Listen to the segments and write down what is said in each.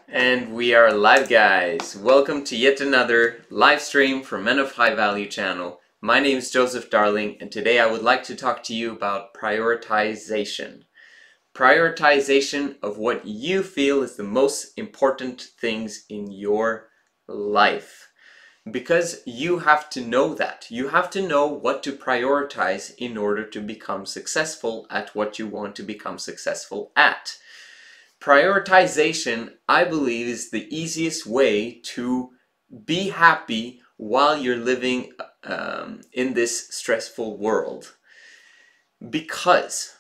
And we are live, guys. Welcome to yet another live stream from Men of High Value channel. My name is Joseph Darling, and today I would like to talk to you about prioritization. Prioritization of what you feel is the most important things in your life. Because you have to know that. You have to know what to prioritize in order to become successful at what you want to become successful at. Prioritization, I believe, is the easiest way to be happy while you're living in this stressful world. Because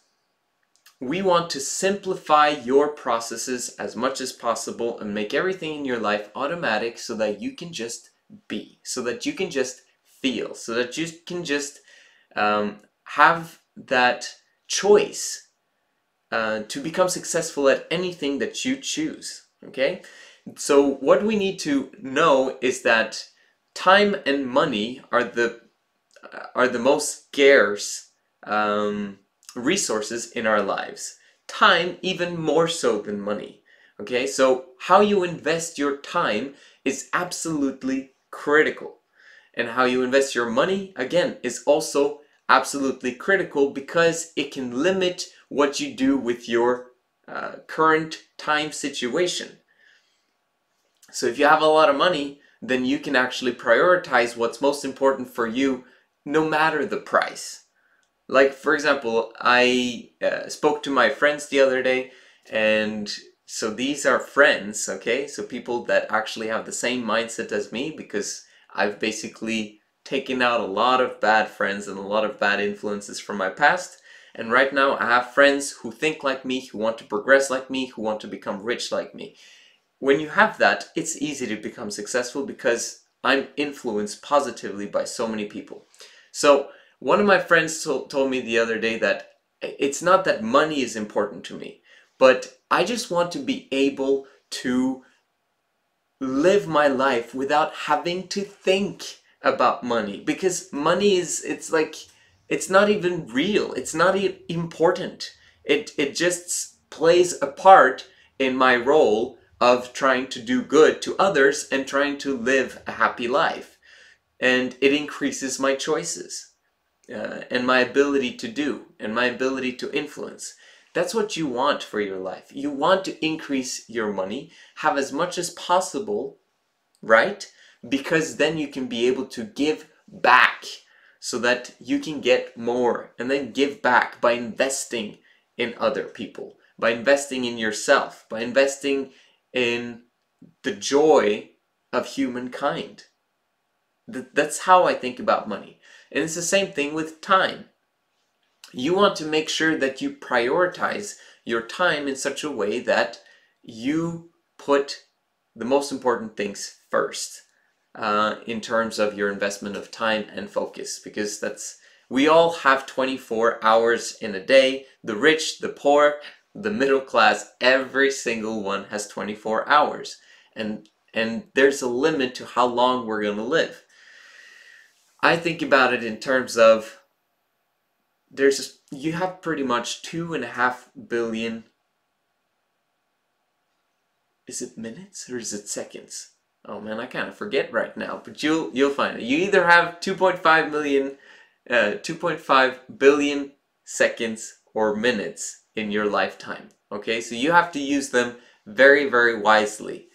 we want to simplify your processes as much as possible and make everything in your life automatic so that you can just be, so that you can just feel, so that you can just have that choice to become successful at anything that you choose. Okay, so what we need to know is that time and money are the most scarce resources in our lives. Time even more so than money. Okay, so how you invest your time is absolutely critical, and how you invest your money, again, is also absolutely critical, because it can limit what you do with your current time situation. So if you have a lot of money, then you can actually prioritize what's most important for you no matter the price. Like, for example, I spoke to my friends the other day, and so these are friends, okay? So people that actually have the same mindset as me, because I've basically taken out a lot of bad friends and a lot of bad influences from my past. And right now I have friends who think like me, who want to progress like me, who want to become rich like me. When you have that, it's easy to become successful because I'm influenced positively by so many people. So one of my friends told me the other day that it's not that money is important to me, but I just want to be able to live my life without having to think about money, because money is, it's not even real, it's not important. It just plays a part in my role of trying to do good to others and trying to live a happy life, and it increases my choices and my ability to do and my ability to influence. That's what you want for your life. You want to increase your money, have as much as possible, right? Because then you can be able to give back so that you can get more, and then give back by investing in other people, by investing in yourself, by investing in the joy of humankind. That's how I think about money. And it's the same thing with time. You want to make sure that you prioritize your time in such a way that you put the most important things first in terms of your investment of time and focus, because we all have 24 hours in a day. The rich, the poor, the middle class, every single one has 24 hours, and there's a limit to how long we're going to live. I think about it in terms of you have pretty much 2.5 billion. Is it minutes or is it seconds? Oh man, I kind of forget right now, but you'll find it. You either have 2.5 billion seconds or minutes in your lifetime. Okay, so you have to use them very, very wisely.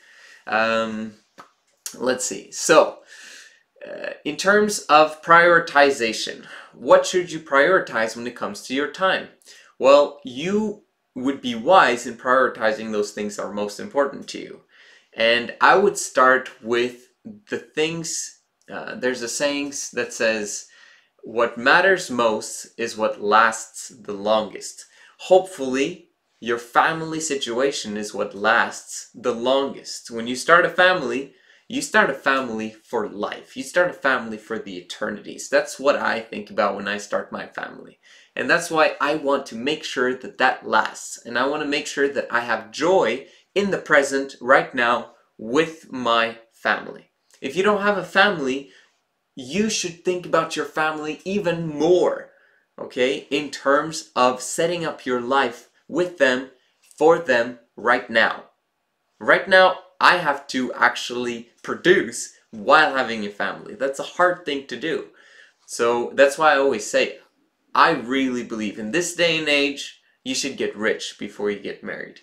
Let's see. So, in terms of prioritization, what should you prioritize when it comes to your time? Well, you would be wise in prioritizing those things that are most important to you. And I would start with the things, there's a saying that says, what matters most is what lasts the longest. Hopefully, your family situation is what lasts the longest. When you start a family, you start a family for life. You start a family for the eternities. That's what I think about when I start my family. And that's why I want to make sure that that lasts. And I want to make sure that I have joy in the present right now with my family. If you don't have a family, you should think about your family even more, okay, in terms of setting up your life with them, for them, right now. Right now, I have to actually produce while having a family. That's a hard thing to do. So that's why I always say, I really believe in this day and age, you should get rich before you get married.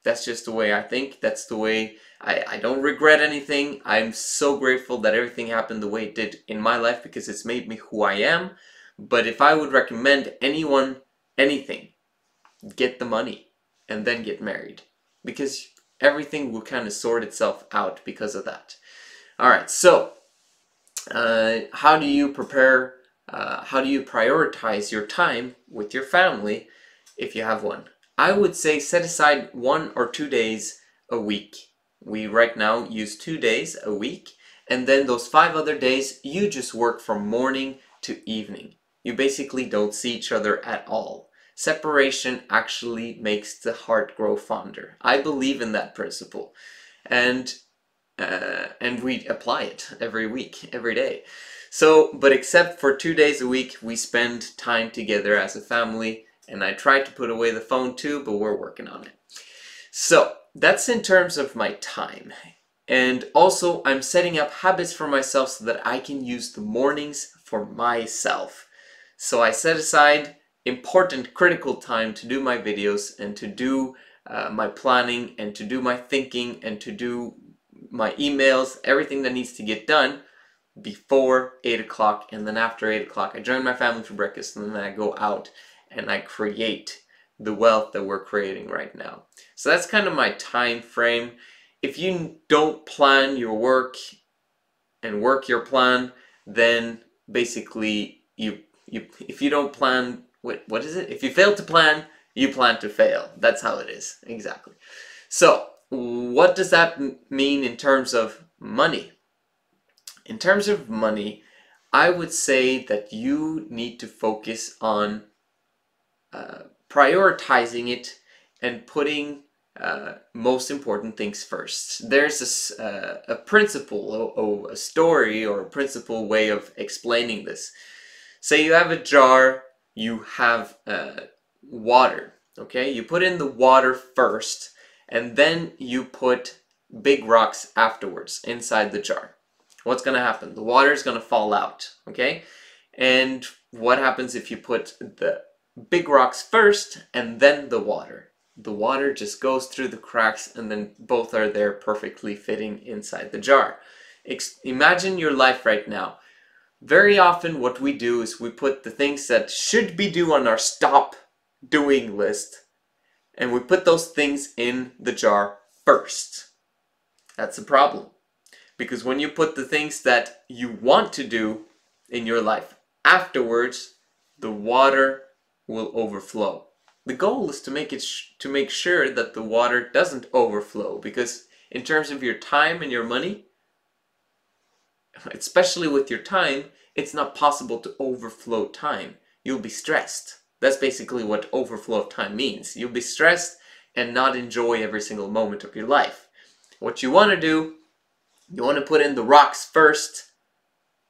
That's just the way I think. That's the way I don't regret anything. I'm so grateful that everything happened the way it did in my life because it's made me who I am. But if I would recommend anyone anything, get the money and then get married. Because everything will kind of sort itself out because of that. Alright, so how do you prepare, how do you prioritize your time with your family if you have one? I would say set aside 1 or 2 days a week. We right now use 2 days a week, and then those 5 other days you just work from morning to evening. You basically don't see each other at all. Separation actually makes the heart grow fonder. I believe in that principle, and we apply it every week, every day. So, but except for 2 days a week, we spend time together as a family, and I try to put away the phone too, but we're working on it. So, that's in terms of my time. And also, I'm setting up habits for myself so that I can use the mornings for myself. So I set aside important, critical time to do my videos and to do my planning and to do my thinking and to do my emails, everything that needs to get done before 8 o'clock, and then after 8 o'clock I join my family for breakfast, and then I go out and I create the wealth that we're creating right now. So that's kind of my time frame. If you don't plan your work and work your plan, then basically if you don't plan, what is it? If you fail to plan, you plan to fail. That's how it is, exactly. So what does that mean in terms of money? In terms of money, I would say that you need to focus on prioritizing it and putting most important things first. There's a principle, a story or a principle way of explaining this. Say you have a jar, you have water, okay? You put in the water first, and then you put big rocks afterwards inside the jar. What's going to happen? The water is going to fall out, okay? And what happens if you put the big rocks first and then the water? The water just goes through the cracks, and then both are there perfectly fitting inside the jar. Imagine your life right now. Very often what we do is we put the things that should be due on our stop doing list, and we put those things in the jar first. That's a problem. Because when you put the things that you want to do in your life afterwards, the water will overflow. The goal is to make sure that the water doesn't overflow, because in terms of your time and your money, especially with your time, it's not possible to overflow time. You'll be stressed. That's basically what overflow of time means. You'll be stressed and not enjoy every single moment of your life. What you want to do, you want to put in the rocks first,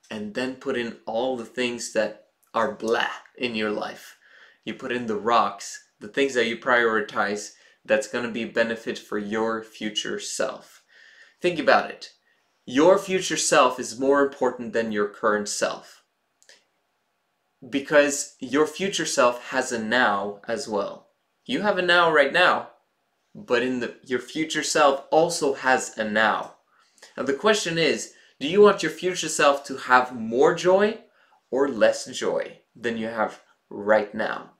and then put in all the things that are blah in your life. You put in the rocks, the things that you prioritize, that's going to be a benefit for your future self. Think about it. Your future self is more important than your current self, because your future self has a now as well. You have a now right now, but your future self also has a now. Now the question is, do you want your future self to have more joy or less joy than you have right now?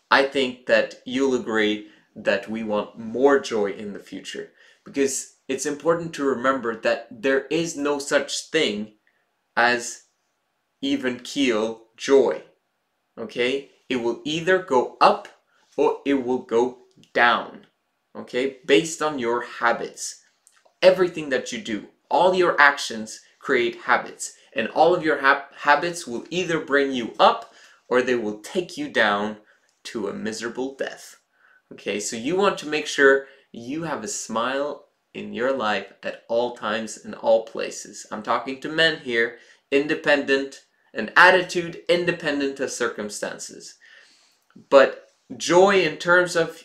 I think that you'll agree that we want more joy in the future, because it's important to remember that there is no such thing as even keel joy, okay? It will either go up or it will go down, okay? Based on your habits. Everything that you do, all your actions create habits, and all of your habits will either bring you up or they will take you down to a miserable death. Okay, so you want to make sure you have a smile in your life at all times and all places. I'm talking to men here, independent, an attitude independent of circumstances. But joy in terms of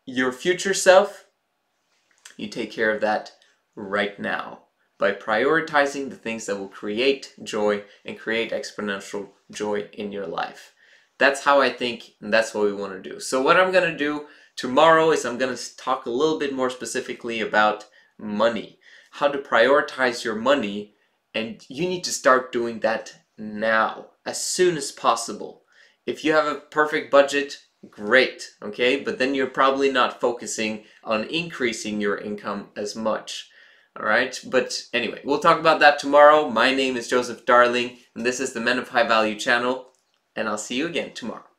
your future self, you take care of that right now by prioritizing the things that will create joy and create exponential joy in your life. That's how I think, and that's what we want to do. So what I'm going to do tomorrow is I'm going to talk a little bit more specifically about money, how to prioritize your money, and you need to start doing that now, as soon as possible. If you have a perfect budget, great, okay? But then you're probably not focusing on increasing your income as much. Alright, but anyway, we'll talk about that tomorrow. My name is Joseph Darling, and this is the Men of High Value channel, and I'll see you again tomorrow.